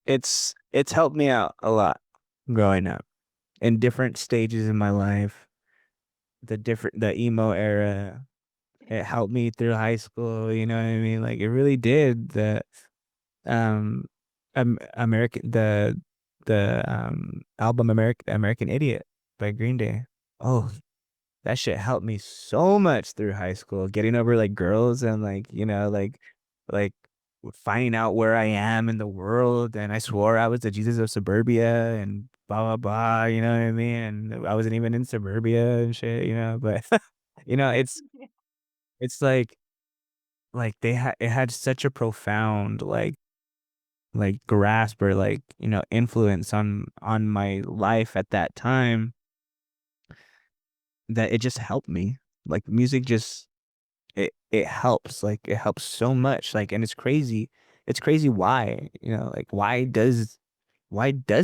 it's helped me out a lot growing up in different stages in my life. The emo era, it helped me through high school, you know what I mean? Like it really did. Um American the album American Idiot by Green Day. Oh, that shit helped me so much through high school, getting over like girls and like, like finding out where I am in the world. And I swore I was the Jesus of suburbia and blah blah blah, you know what I mean? And I wasn't even in suburbia and shit, but you know, it's like it had such a profound like grasp or like, influence on my life at that time that it just helped me. Like music just it helps, like, it helps so much, like, and it's crazy why, like, why does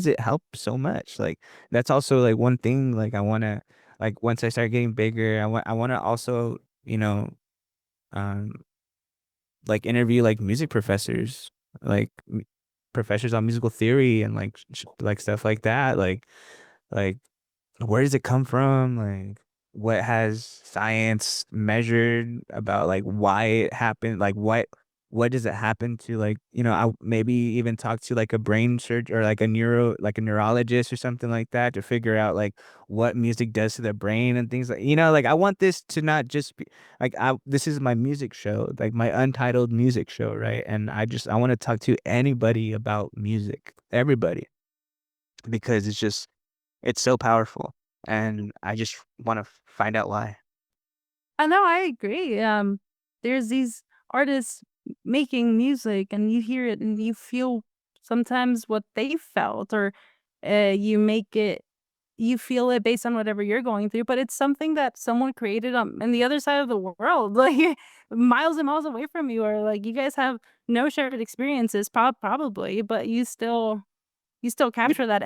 it help so much? Like, that's also, like, one thing, like, I wanna like, once I start getting bigger, I wanna also, um, like, interview, like, music professors, like, professors on musical theory and like like stuff like that. Like where does it come from? Like what has science measured about like why it happened? Like what does it happen to like, I maybe even talk to like a brain surgeon or like a neurologist or something like that to figure out like what music does to the brain and things like, like I want this to not just be like this is my music show, like my Untitled music show, right? And I want to talk to anybody about music, everybody, because it's so powerful, and I just wanna find out why. I know, I agree. There's these artists making music, and you hear it, and you feel sometimes what they felt, or you make it, you feel it based on whatever you're going through. But it's something that someone created on the other side of the world, like miles and miles away from you, or like you guys have no shared experiences, probably, but you still capture that,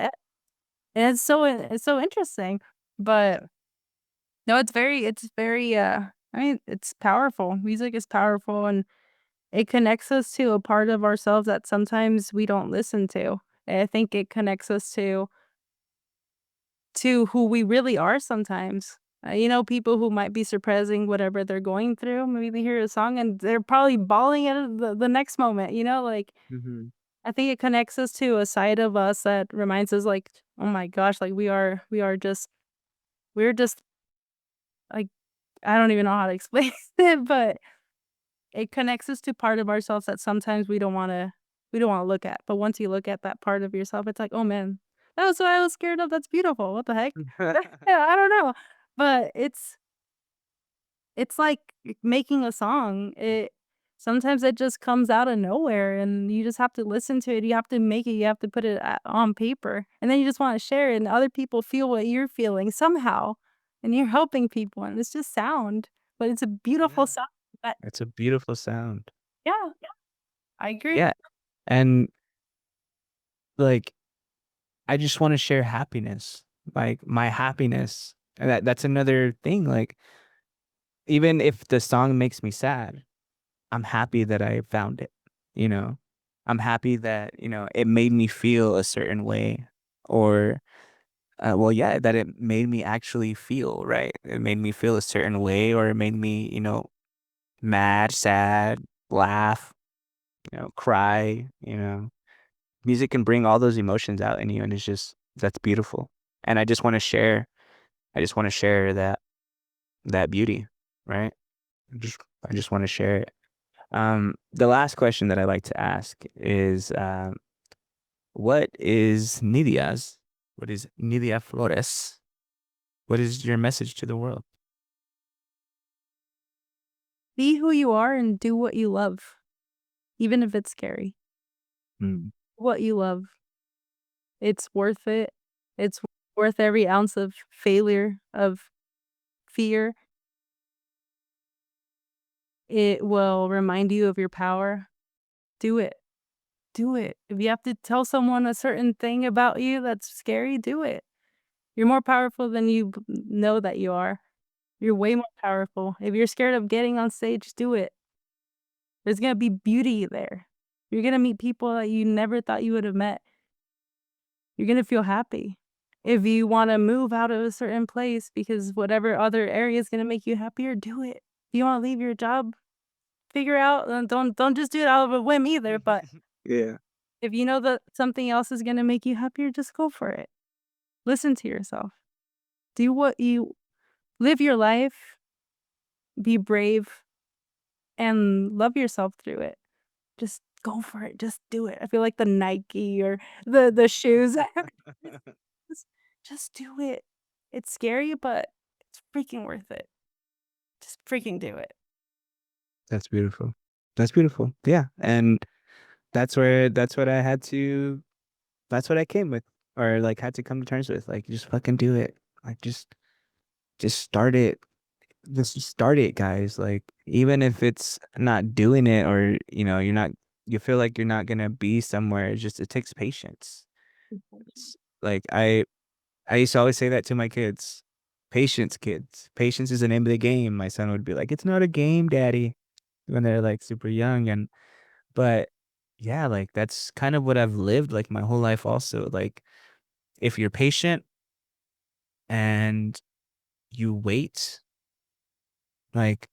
and it's so interesting. But no, it's very, I mean, it's powerful. Music is powerful, and it connects us to a part of ourselves that sometimes we don't listen to. And I think it connects us to who we really are sometimes. People who might be suppressing whatever they're going through, maybe they hear a song and they're probably bawling at it the next moment, like, Mhm. I think it connects us to a side of us that reminds us, like, "Oh my gosh, like, we're just, like," I don't even know how to explain it, but it connects us to part of ourselves that sometimes we don't wanna look at. But once you look at that part of yourself, it's like, "Oh, man, that was what I was scared of, that's beautiful, what the heck?" Yeah, I don't know, but it's like making a song. Sometimes it just comes out of nowhere, and you just have to listen to it, you have to make it, you have to put it on paper, and then you just wanna share it, and other people feel what you're feeling somehow, and you're helping people, and it's just sound, but it's a beautiful Yeah. sound. But It's a beautiful sound. yeah, yeah, I agree. Yeah, and, like, I just wanna share happiness, like, my happiness, and that's another thing, like, even if the song makes me sad, I'm happy that I found it, you know? I'm happy that, it made me feel a certain way, or, well, yeah, that it made me actually feel, right? It made me feel a certain way, or it made me, mad, sad, laugh, cry, Music can bring all those emotions out in you, and it's just that's beautiful. And I just wanna share that beauty, right? I just wanna share it. The last question that I like to ask is, what is Nydia's what is Nydia Flores? What is your message to the world? Be who you are and do what you love, even if it's scary. Mm, What you love, it's worth it. It's worth every ounce of failure, of fear. It will remind you of your power. Do it. Do it. If you have to tell someone a certain thing about you that's scary, do it. You're more powerful than you know that you are. You're way more powerful. If you're scared of getting on stage, do it. There's gonna be beauty there. You're gonna meet people that you never thought you would have met. You're gonna feel happy. If you wanna move out of a certain place because whatever other area is gonna make you happier, do it. If you wanna leave your job, figure out, don't just do it out of a whim either, but yeah. if you know that something else is gonna make you happier, just go for it. Listen to yourself. Do what you live your life, be brave, and love yourself through it. Just go for it, just do it. I feel like the Nike or the shoes. Just just do it. It's scary, but it's freaking worth it. Just freaking do it. That's beautiful. That's beautiful. Yeah, and that's what I had to that's what I came with, or, like, had to come to terms with, like, just fucking do it. Like, just start it. Just start it, guys, like, even if it's not doing it, or, you feel like you're not gonna be somewhere, it takes patience. It's like, I used to always say that to my kids. "Patience, kids. Patience is the name of the game." My son would be like, "It's not a game, daddy," when they're, like, super young, but yeah, like that's kind of what I've lived like my whole life also. Like if you're patient and you wait, like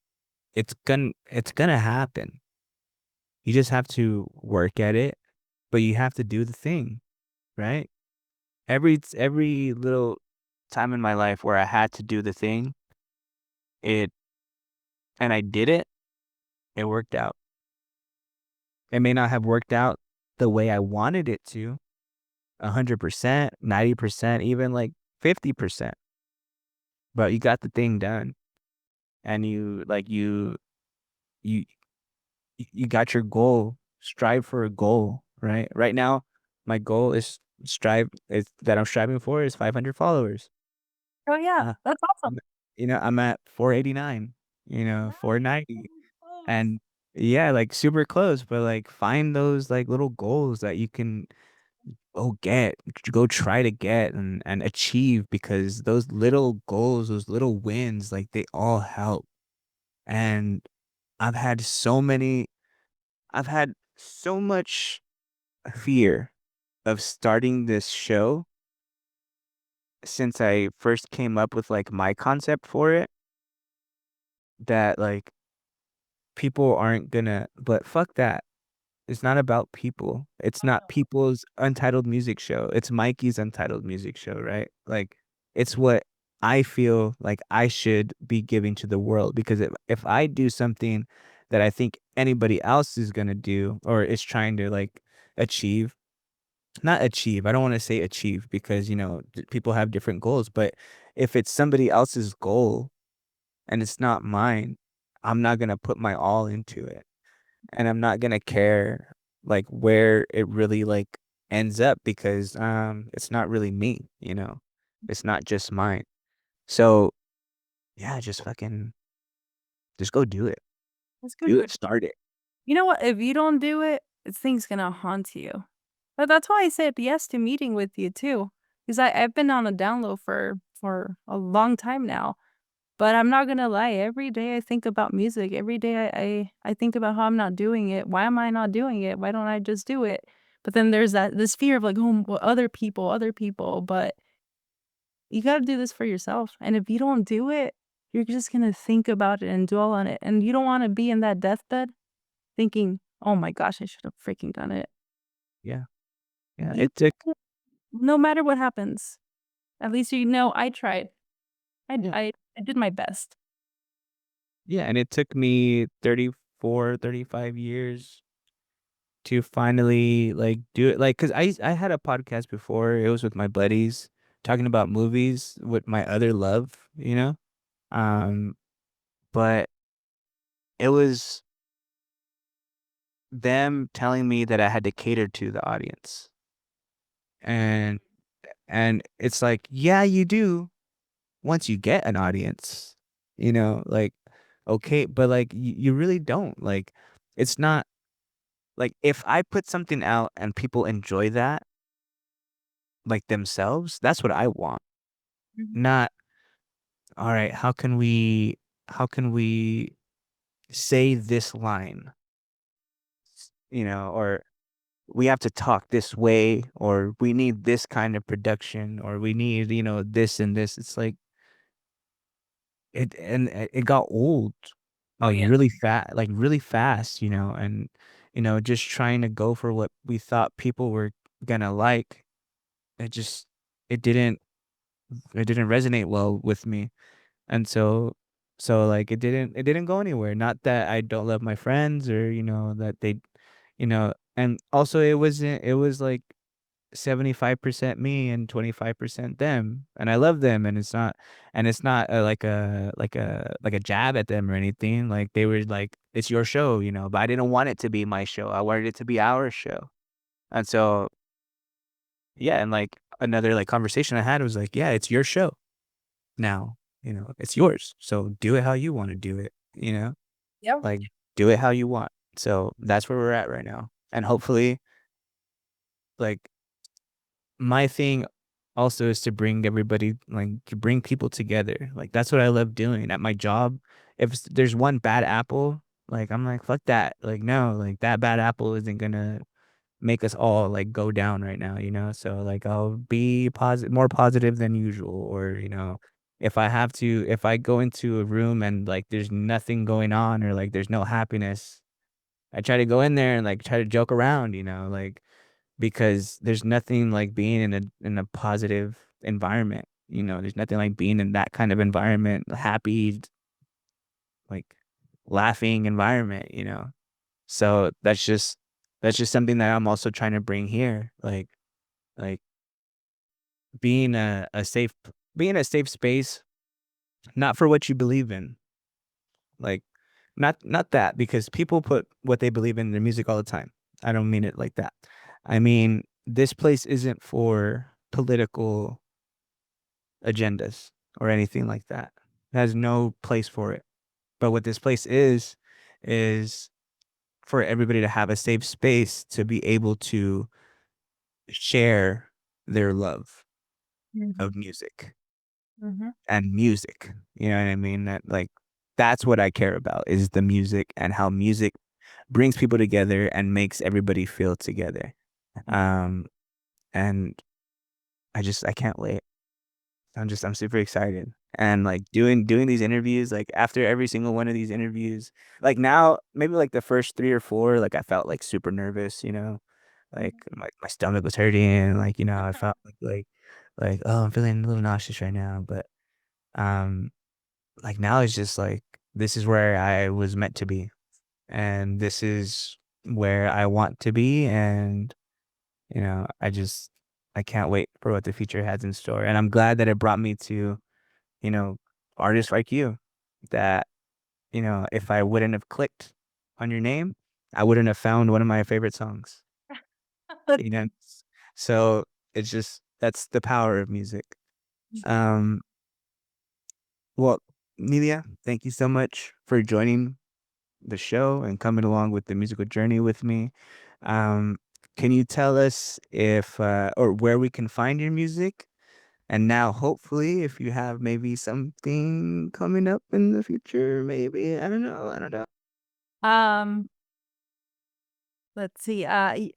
it's gonna happen. You just have to work at it, but you have to do the thing, right? Every little time in my life where I had to do the thing, it and I did it, it worked out. It may not have worked out the way I wanted it to, 100%, 90%, even like 50%, but you got the thing done and you you got your goal. Strive for a goal, right? Right now, my goal is that I'm striving for is 500 followers. Oh, yeah, Uh, that's awesome. I'm, I'm at 489, Nice, 490, really close. and yeah, like super close. But like, find those like little goals that you can go try to get and achieve because those little goals, those little wins, like they all help. And I've had so many, I've had so much fear of starting this show since I first came up with like my concept for it that like people aren't gonna, but fuck that. It's not about people. It's Oh, not no. people's Untitled music show. It's Mikey's Untitled music show, right? Like it's what I feel like I should be giving to the world because if I do something that I think anybody else is gonna do or is trying to like achieve, not achieve, I don't want to say achieve because people have different goals, but if it's somebody else's goal and it's not mine, I'm not gonna put my all into it and I'm not gonna care like where it really like ends up because it's not really me. It's not just mine. So yeah, just fucking just go do it. Let's go Do do it. it. Start it. You know what? If you don't do it, this thing's gonna haunt you. But that's why I said yes to meeting with you too, because I've been on a down low for a long time now. But I'm not gonna lie, every day I think about music. Every day I think about how I'm not doing it. Why am I not doing it? Why don't I just do it? But then there's this fear of like, oh, well, other people. But you gotta do this for yourself. And if you don't do it, you're just gonna think about it and dwell on it. And you don't wanna be in that deathbed thinking, "Oh my gosh, I should have freaking done it." Yeah. Yeah. You It took no matter what happens, at least you know I tried. yeah. I did my best. Yeah. And it took me 34, 35 years to finally like do it. Like, cause I had a podcast before. It was with my buddies talking about movies with my other love. Um, but it was them telling me that I had to cater to the audience. And it's like, yeah, you do once you get an audience, like okay, but like you really don't. Like it's not like if I put something out and people enjoy that like themselves, that's what I want. Mhm. Not all right, how can we say this line, or we have to talk this way, or we need this kind of production, or we need this and this. It's like it got old, Oh, like yeah. really fast, and just trying to go for what we thought people were gonna like. It just it didn't it didn't resonate well with me. And so like it didn't go anywhere. Not that I don't love my friends or that and also it was like 75% me and 25% them. And I love them and it's not like a jab at them or anything. Like they were like it's your show, but I didn't want it to be my show. I wanted it to be our show. And so yeah, and like another like conversation I had was like, yeah, it's your show now, it's yours. So do it how you want to do it. Yep. Like do it how you want. So that's where we're at right now. And hopefully, like my thing also is to bring everybody, like to bring people together. Like that's what I love doing at my job. If there's one bad apple, like I'm like, fuck that. Like no, like that bad apple isn't gonna. make us all like go down right now, you know? So like I'll be positive, more positive than usual, or if I go into a room and like there's nothing going on or like there's no happiness, I try to go in there and like try to joke around, like because there's nothing like being in a positive environment. There's nothing like being in that kind of environment, happy, like laughing environment. So that's just something that I'm also trying to bring here. Like being a safe being a safe space, not for what you believe in. Like not that, because people put what they believe in their music all the time. I don't mean it like that. I mean, this place isn't for political agendas or anything like that. It has no place for it. But what this place is for everybody to have a safe space to be able to share their love Mhm, of music mhm, and music. You know what I mean? That's what I care about, is the music and how music brings people together and makes everybody feel together. Um, and I can't wait. I'm super excited. And like doing these interviews, like after every single one of these interviews, like now maybe like the first three or four, like I felt like super nervous. Like mhm. my stomach was hurting, like, I felt like, oh, I'm feeling a little nauseous right now. But um like now it's just like this is where I was meant to be, and this is where I want to be. And I can't wait for what the future has in store. And I'm glad that it brought me to, you know, artists like you, that, if I wouldn't have clicked on your name, I wouldn't have found one of my favorite songs, you know? So that's the power of music. Um, well, Nidia, thank you so much for joining the show and coming along with the musical journey with me. Um, can you tell us if or where we can find your music? And now, hopefully, if you have maybe something coming up in the future, maybe, I don't know, I don't know. Um, let's see,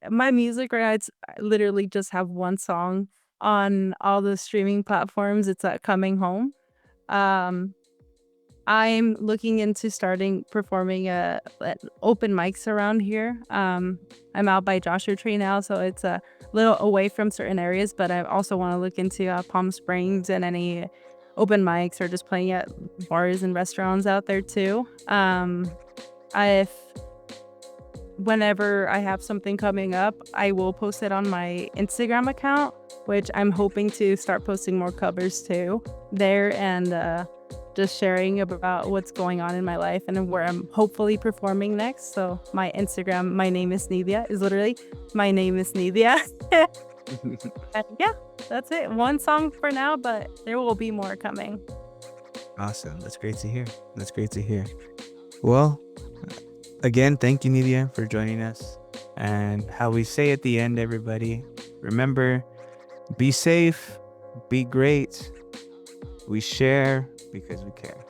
my music right now, I literally just have one song on all the streaming platforms. It's, Coming Home. Um I'm looking into starting performing at open mics around here. I'm out by Joshua Tree now, so it's a little away from certain areas, but I also want to look into Palm Springs and any open mics or just playing at bars and restaurants out there too. If Whenever I have something coming up, I will post it on my Instagram account, which I'm hoping to start posting more covers too there, and just sharing about what's going on in my life and where I'm hopefully performing next. So my Instagram, my name is Nydia, is literally my name is Nydia. And yeah, that's it. One song for now, but there will be more coming. Awesome. That's great to hear. That's great to hear. Well, again, thank you, Nidia, for joining us. And how we say at the end, everybody, remember, be safe, be great. We share because we care.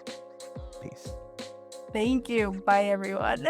Peace. Thank you. Bye, everyone.